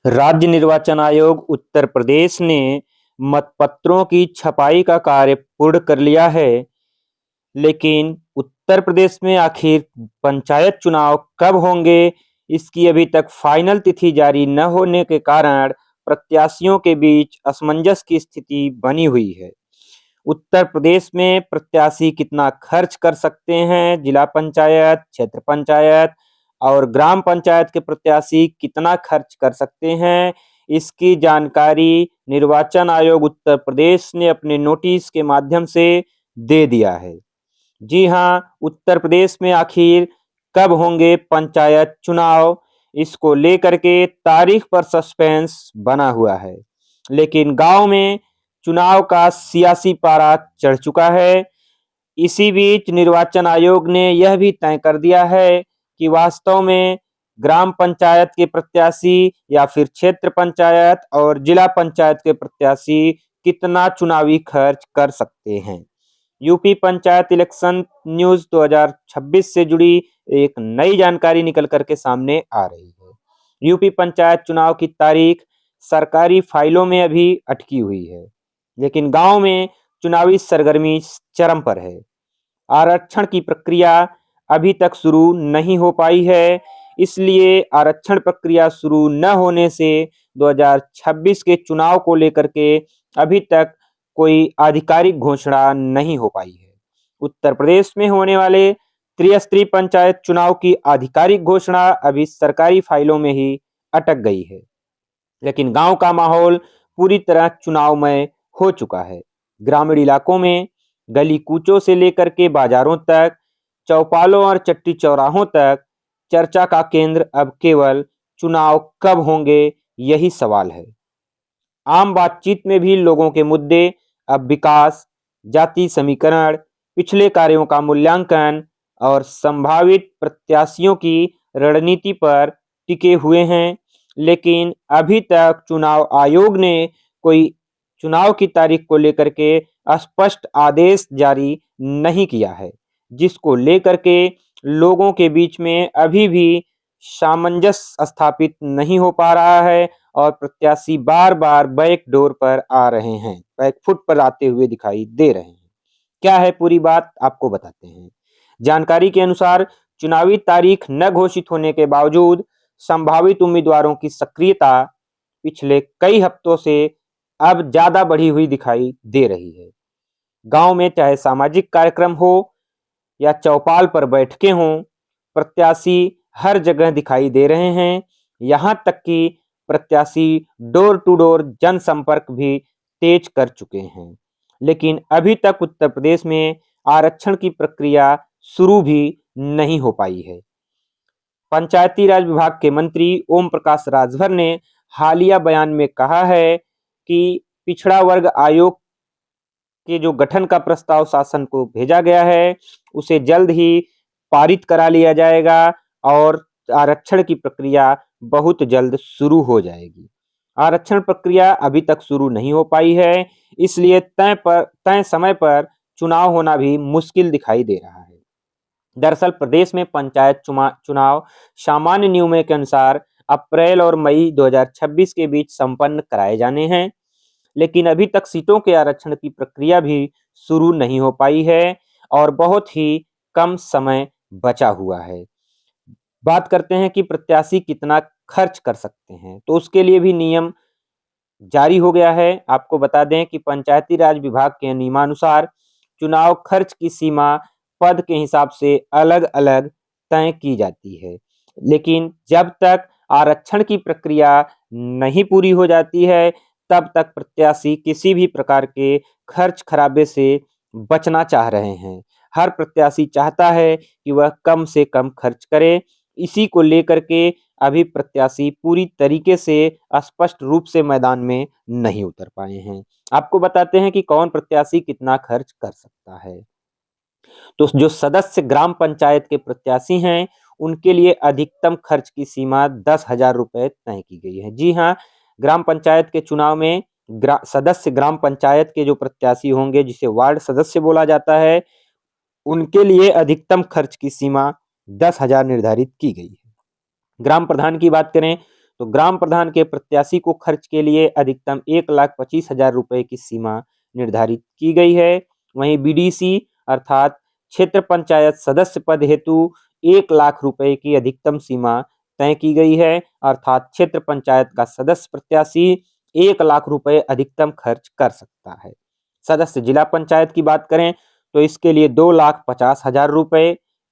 राज्य निर्वाचन आयोग उत्तर प्रदेश ने मतपत्रों की छपाई का कार्य पूर्ण कर लिया है, लेकिन उत्तर प्रदेश में आखिर पंचायत चुनाव कब होंगे, इसकी अभी तक फाइनल तिथि जारी न होने के कारण प्रत्याशियों के बीच असमंजस की स्थिति बनी हुई है। उत्तर प्रदेश में प्रत्याशी कितना खर्च कर सकते हैं, जिला पंचायत, क्षेत्र पंचायत और ग्राम पंचायत के प्रत्याशी कितना खर्च कर सकते हैं, इसकी जानकारी निर्वाचन आयोग उत्तर प्रदेश ने अपने नोटिस के माध्यम से दे दिया है। जी हाँ, उत्तर प्रदेश में आखिर कब होंगे पंचायत चुनाव, इसको लेकर के तारीख पर सस्पेंस बना हुआ है। लेकिन गांव में चुनाव का सियासी पारा चढ़ चुका है। इसी बीच निर्वाचन आयोग ने यह भी तय कर दिया है कि वास्तव में ग्राम पंचायत के प्रत्याशी या फिर क्षेत्र पंचायत और जिला पंचायत के प्रत्याशी कितना चुनावी खर्च कर सकते हैं। यूपी पंचायत इलेक्शन न्यूज 2026 से जुड़ी एक नई जानकारी निकल करके सामने आ रही है। यूपी पंचायत चुनाव की तारीख सरकारी फाइलों में अभी अटकी हुई है, लेकिन गांव में चुनावी सरगर्मी चरम पर है। आरक्षण की प्रक्रिया अभी तक शुरू नहीं हो पाई है, इसलिए आरक्षण प्रक्रिया शुरू न होने से 2026 के चुनाव को लेकर के अभी तक कोई आधिकारिक घोषणा नहीं हो पाई है। उत्तर प्रदेश में होने वाले त्रिस्तरीय पंचायत चुनाव की आधिकारिक घोषणा अभी सरकारी फाइलों में ही अटक गई है, लेकिन गांव का माहौल पूरी तरह चुनावमय हो चुका है। ग्रामीण इलाकों में गली कूचों से लेकर के बाजारों तक, चौपालों और चट्टी चौराहों तक चर्चा का केंद्र अब केवल चुनाव कब होंगे यही सवाल है। आम बातचीत में भी लोगों के मुद्दे अब विकास, जाति समीकरण, पिछले कार्यों का मूल्यांकन और संभावित प्रत्याशियों की रणनीति पर टिके हुए हैं। लेकिन अभी तक चुनाव आयोग ने कोई चुनाव की तारीख को लेकर के स्पष्ट आदेश जारी नहीं किया है, जिसको लेकर के लोगों के बीच में अभी भी सामंजस्य स्थापित नहीं हो पा रहा है और प्रत्याशी बार बार बैक डोर पर आ रहे हैं, बैक फुट पर आते हुए दिखाई दे रहे हैं। क्या है पूरी बात, आपको बताते हैं। जानकारी के अनुसार चुनावी तारीख न घोषित होने के बावजूद संभावित उम्मीदवारों की सक्रियता पिछले कई हफ्तों से अब ज्यादा बढ़ी हुई दिखाई दे रही है। गांव में चाहे सामाजिक कार्यक्रम हो या चौपाल पर बैठकें हों, प्रत्याशी हर जगह दिखाई दे रहे हैं। यहां तक कि प्रत्याशी डोर टू डोर जनसंपर्क भी तेज कर चुके हैं, लेकिन अभी तक उत्तर प्रदेश में आरक्षण की प्रक्रिया शुरू भी नहीं हो पाई है। पंचायती राज विभाग के मंत्री ओम प्रकाश राजभर ने हालिया बयान में कहा है कि पिछड़ा वर्ग आयोग के जो गठन का प्रस्ताव शासन को भेजा गया है, उसे जल्द ही पारित करा लिया जाएगा और आरक्षण की प्रक्रिया बहुत जल्द शुरू हो जाएगी। आरक्षण प्रक्रिया अभी तक शुरू नहीं हो पाई है, इसलिए तय समय पर चुनाव होना भी मुश्किल दिखाई दे रहा है। दरअसल प्रदेश में पंचायत चुनाव सामान्य नियमों के अनुसार अप्रैल और मई 2026 के बीच संपन्न कराए जाने हैं, लेकिन अभी तक सीटों के आरक्षण की प्रक्रिया भी शुरू नहीं हो पाई है और बहुत ही कम समय बचा हुआ है। बात करते हैं कि प्रत्याशी कितना खर्च कर सकते हैं, तो उसके लिए भी नियम जारी हो गया है। आपको बता दें कि पंचायती राज विभाग के नियमानुसार चुनाव खर्च की सीमा पद के हिसाब से अलग-अलग तय की जाती है, लेकिन जब तक आरक्षण की प्रक्रिया नहीं पूरी हो जाती है, तब तक प्रत्याशी किसी भी प्रकार के खर्च खराबे से बचना चाह रहे हैं। हर प्रत्याशी चाहता है कि वह कम से कम खर्च करे। इसी को लेकर के अभी प्रत्याशी पूरी तरीके से स्पष्ट रूप से मैदान में नहीं उतर पाए हैं। आपको बताते हैं कि कौन प्रत्याशी कितना खर्च कर सकता है। तो जो सदस्य ग्राम पंचायत के प्रत्याशी हैं, उनके लिए अधिकतम खर्च की सीमा 10,000 रुपए तय की गई है। जी हाँ, ग्राम पंचायत के चुनाव में सदस्य ग्राम पंचायत के जो प्रत्याशी होंगे, जिसे वार्ड सदस्य बोला जाता है, उनके लिए अधिकतम खर्च की सीमा 10,000 निर्धारित की गई है। ग्राम प्रधान की बात करें तो ग्राम प्रधान के प्रत्याशी को खर्च के लिए अधिकतम 1,25,000 रुपए की सीमा निर्धारित की गई है। वहीं बीडीसी अर्थात क्षेत्र पंचायत सदस्य पद हेतु 1,00,000 रुपए की अधिकतम सीमा तय की गई है, अर्थात क्षेत्र पंचायत का सदस्य प्रत्याशी 1,00,000 रुपए अधिकतम खर्च कर सकता है। सदस्य जिला पंचायत की बात करें तो इसके लिए 2,50,000 रुपए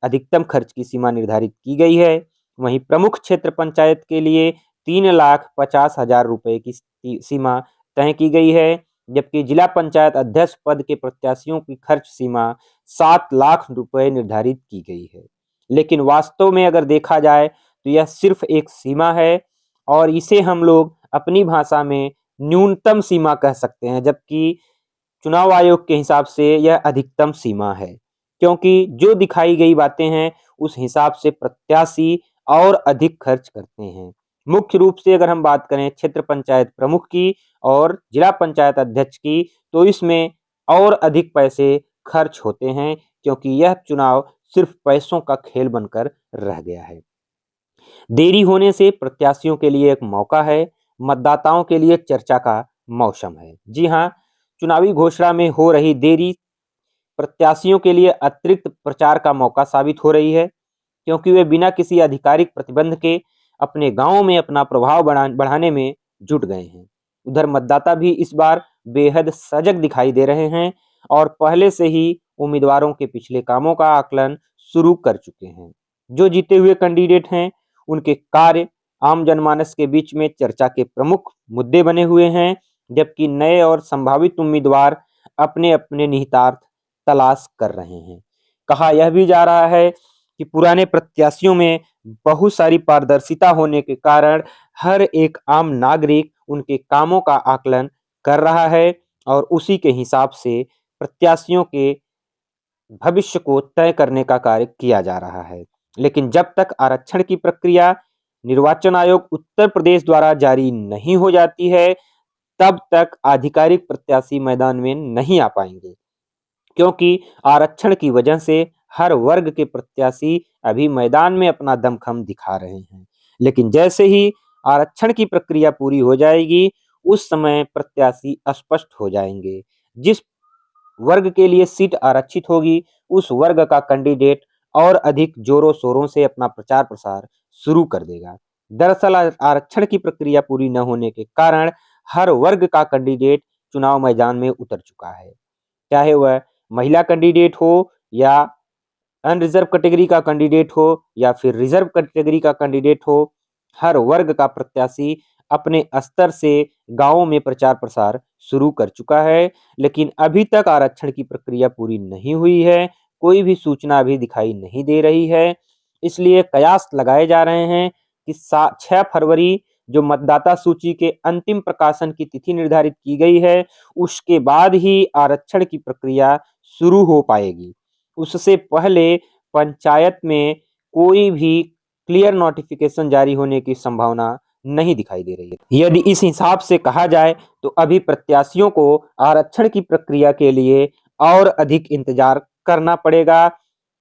अधिकतम खर्च की सीमा निर्धारित की गई है। वहीं प्रमुख क्षेत्र पंचायत के लिए 3,50,000 रुपए की सीमा तय की गई है, जबकि जिला पंचायत अध्यक्ष पद के प्रत्याशियों की खर्च सीमा 7,00,000 रुपए निर्धारित की गई है। लेकिन वास्तव में अगर देखा जाए तो यह सिर्फ एक सीमा है और इसे हम लोग अपनी भाषा में न्यूनतम सीमा कह सकते हैं, जबकि चुनाव आयोग के हिसाब से यह अधिकतम सीमा है, क्योंकि जो दिखाई गई बातें हैं उस हिसाब से प्रत्याशी और अधिक खर्च करते हैं। मुख्य रूप से अगर हम बात करें क्षेत्र पंचायत प्रमुख की और जिला पंचायत अध्यक्ष की, तो इसमें और अधिक पैसे खर्च होते हैं, क्योंकि यह चुनाव सिर्फ पैसों का खेल बनकर रह गया है। देरी होने से प्रत्याशियों के लिए एक मौका है, मतदाताओं के लिए चर्चा का मौसम है। जी हाँ, चुनावी घोषणा में हो रही देरी प्रत्याशियों के लिए अतिरिक्त प्रचार का मौका साबित हो रही है, क्योंकि वे बिना किसी आधिकारिक प्रतिबंध के अपने गांव में अपना प्रभाव बढ़ाने में जुट गए हैं। उधर मतदाता भी इस बार बेहद सजग दिखाई दे रहे हैं और पहले से ही उम्मीदवारों के पिछले कामों का आकलन शुरू कर चुके हैं। जो जीते हुए कैंडिडेट हैं, उनके कार्य आम जनमानस के बीच में चर्चा के प्रमुख मुद्दे बने हुए हैं, जबकि नए और संभावित उम्मीदवार अपने अपने निहितार्थ तलाश कर रहे हैं। कहा यह भी जा रहा है कि पुराने प्रत्याशियों में बहुत सारी पारदर्शिता होने के कारण हर एक आम नागरिक उनके कामों का आकलन कर रहा है और उसी के हिसाब से प्रत्याशियों के भविष्य को तय करने का कार्य किया जा रहा है। लेकिन जब तक आरक्षण की प्रक्रिया निर्वाचन आयोग उत्तर प्रदेश द्वारा जारी नहीं हो जाती है, तब तक आधिकारिक प्रत्याशी मैदान में नहीं आ पाएंगे, क्योंकि आरक्षण की वजह से हर वर्ग के प्रत्याशी अभी मैदान में अपना दमखम दिखा रहे हैं। लेकिन जैसे ही आरक्षण की प्रक्रिया पूरी हो जाएगी, उस समय प्रत्याशी स्पष्ट हो जाएंगे। जिस वर्ग के लिए सीट आरक्षित होगी, उस वर्ग का कैंडिडेट और अधिक जोरों शोरों से अपना प्रचार प्रसार शुरू कर देगा। दरअसल आरक्षण की प्रक्रिया पूरी न होने के कारण हर वर्ग का कैंडिडेट चुनाव मैदान में उतर चुका है, चाहे वह महिला कैंडिडेट हो या अनरिजर्व कैटेगरी का कैंडिडेट हो या फिर रिजर्व कैटेगरी का कैंडिडेट हो। हर वर्ग का प्रत्याशी अपने स्तर से गांवों में प्रचार प्रसार शुरू कर चुका है, लेकिन अभी तक आरक्षण की प्रक्रिया पूरी नहीं हुई है। कोई भी सूचना अभी दिखाई नहीं दे रही है। इसलिए कयास लगाए जा रहे हैं कि 6 फरवरी जो मतदाता सूची के अंतिम प्रकाशन की तिथि निर्धारित की गई है, उसके बाद ही आरक्षण की प्रक्रिया शुरू हो पाएगी। उससे पहले पंचायत में कोई भी क्लियर नोटिफिकेशन जारी होने की संभावना नहीं दिखाई दे रही है। यदि इस हिसाब से कहा जाए तो अभी प्रत्याशियों को आरक्षण की प्रक्रिया के लिए और अधिक इंतजार करना पड़ेगा,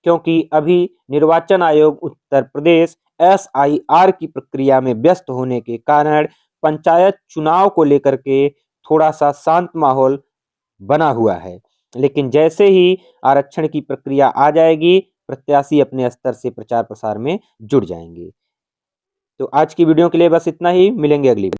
क्योंकि अभी निर्वाचन आयोग उत्तर प्रदेश एसआईआर की प्रक्रिया में व्यस्त होने के कारण पंचायत चुनाव को लेकर के थोड़ा सा शांत माहौल बना हुआ है। लेकिन जैसे ही आरक्षण की प्रक्रिया आ जाएगी, प्रत्याशी अपने स्तर से प्रचार प्रसार में जुट जाएंगे। तो आज की वीडियो के लिए बस इतना ही, मिलेंगे अगली